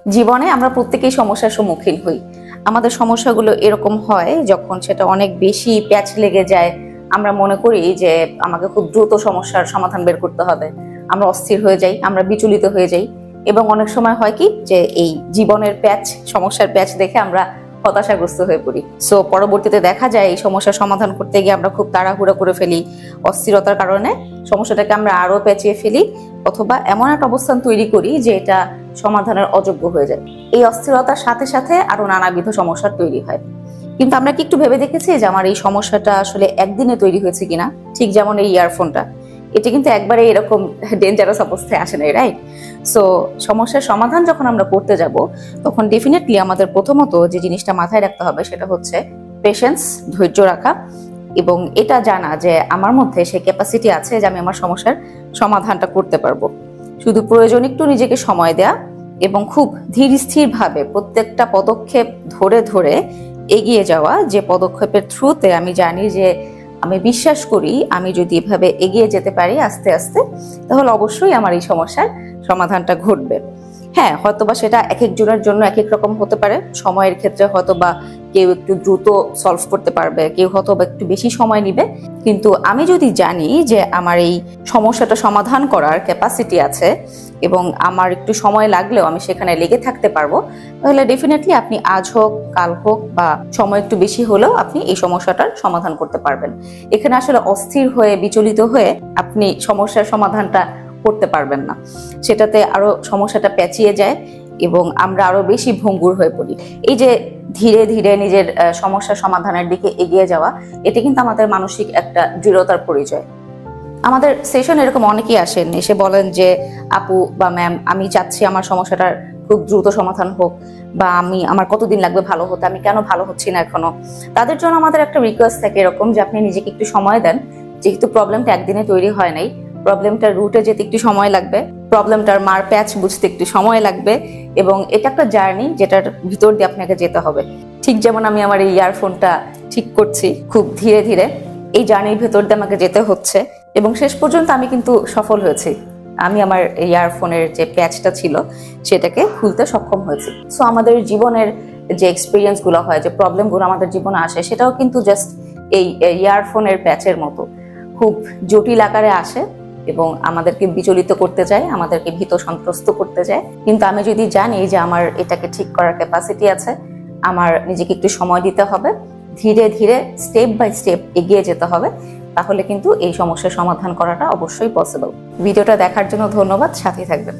জীবনে আমরা প্রত্যেকেই সমস্যার সম্মুখীন হই। আমাদের সমস্যাগুলো এরকম হয় যখন সেটা অনেক বেশি প্যাচ লেগে যায়, আমরা মনে করি যে আমাকে খুব দ্রুত সমস্যার সমাধান বের করতে হবে। আমরা অস্থির হয়ে যাই, আমরা বিচলিত হয়ে যাই, এবং অনেক সময় হয় কি যে এই জীবনের প্যাচ, সমস্যার প্যাচ দেখে আমরা হতাশাগ্রস্ত হয়ে পড়ি। সো পরবর্তীতে দেখা যায় এই সমস্যার সমাধান করতে গিয়ে আমরা খুব তাড়াহুড়া করে ফেলি, অস্থিরতার কারণে সমস্যাটাকে আমরা আরো পেঁচিয়ে ফেলি, অথবা এমন একটা অবস্থান তৈরি করি যে এটা সমাধানের অযোগ্য হয়ে যায়। এই অস্থিরতার সাথে সাথে আরো নানাবিধ সমস্যার তৈরি হয়। কিন্তু আমরা কি একটু ভেবে দেখেছি যে আমার এই সমস্যাটা আসলে একদিনে তৈরি হয়েছে কিনা? ঠিক যেমন এই ইয়ারফোনটা, এটা কিন্তু একবারে এরকম ডেঞ্জারাস অবস্থায় আসে না, রাইট? সো সমস্যার সমাধান যখন আমরা করতে যাব, তখন ডেফিনেটলি আমাদের প্রথমত যে জিনিসটা মাথায় রাখতে হবে সেটা হচ্ছে পেশেন্স, ধৈর্য রাখা, এবং এটা জানা যে আমার মধ্যে সেই ক্যাপাসিটি আছে যে আমি আমার সমস্যার সমাধানটা করতে পারবো। শুধু প্রয়োজন একটু নিজেকে সময় দেয়া এবং খুব ধীর স্থির ভাবে প্রত্যেকটা পদক্ষেপ ধরে ধরে এগিয়ে যাওয়া, যে পদক্ষেপের থ্রুতে আমি জানি যে আমি বিশ্বাস করি আমি যদি এভাবে এগিয়ে যেতে পারি আস্তে আস্তে, তাহলে অবশ্যই আমার এই সমস্যার সমাধানটা ঘটবে। হ্যাঁ, হয়তোবা সেটা এক একজনের জন্য এক এক রকম হতে পারে। সময়ের ক্ষেত্রে হয়তোবা কেউ একটু দ্রুত সলভ করতে পারবে, কেউ হয়তোবা একটু বেশি সময় নিবে, কিন্তু আমি যদি জানি যে আমার এই সমস্যাটা সমাধান করার ক্যাপাসিটি আছে এবং আমার একটু সময় লাগলেও আমি সেখানে লেগে থাকতে পারবো, তাহলে ডেফিনেটলি আপনি আজ হোক কাল হোক বা সময় একটু বেশি হলেও আপনি এই সমস্যাটার সমাধান করতে পারবেন। এখানে আসলে অস্থির হয়ে বিচলিত হয়ে আপনি সমস্যার সমাধানটা করতে পারবেন না, সেটাতে আরো সমস্যাটা পেঁচিয়ে যায় এবং আমরা আরো বেশি ভঙ্গুর হয়ে পড়ি। এই যে ধীরে ধীরে নিজের সমস্যা সমাধানের দিকে এগিয়ে যাওয়া, এটা কিন্তু আমাদের মানসিক একটা দৃঢ়তার পরিচয়। আমাদের সেশন এরকম অনেকেই আসেন, এসে বলেন যে আপু বা ম্যাম, আমি চাচ্ছি আমার সমস্যাটার খুব দ্রুত সমাধান হোক, বা আমার কতদিন লাগবে ভালো হতে, আমি কেন ভালো হচ্ছি না এখনো। তাদের জন্য আমাদের একটা রিকোয়েস্ট থাকে এরকম যে আপনি নিজেকে একটু সময় দেন। যেহেতু প্রবলেমটা একদিনে তৈরি হয় নাই, প্রবলেমটার রুটে যেতে একটু সময় লাগবে, প্রবলেমটার মার প্যাচ বুঝতে একটু সময় লাগবে, এবং এটা একটা জার্নি যেটার ভিতর দিয়ে আপনাকে যেতে হবে। ঠিক যেমন আমি আমার এই ইয়ারফোনটা ঠিক করছি খুব ধীরে ধীরে, এই জার্নির ভেতর দিয়ে আমাকে যেতে হচ্ছে, এবং শেষ পর্যন্ত আমি কিন্তু সফল হয়েছি। আমি আমার ইয়ারফোনের যে প্যাচটা ছিল সেটাকে খুলতে সক্ষম হয়েছি। সো আমাদের জীবনের যে এক্সপিরিয়েন্সগুলো হয়, যে প্রবলেমগুলো আমাদের জীবনে আসে, সেটাও কিন্তু জাস্ট এই ইয়ারফোনের প্যাচের মতো খুব জটিল আকারে আসে এবং আমাদেরকে বিচলিত করতে চায়, আমাদেরকে ভীত সন্ত্রস্ত করতে চায়। কিন্তু আমি যদি জানি যে আমার এটাকে ঠিক করার ক্যাপাসিটি আছে, আমার নিজেকে একটু সময় দিতে হবে, ধীরে ধীরে স্টেপ বাই স্টেপ এগিয়ে যেতে হবে, তাহলে কিন্তু এই সমস্যার সমাধান করাটা অবশ্যই পসিবল। ভিডিওটা দেখার জন্য ধন্যবাদ, সাথে থাকবেন।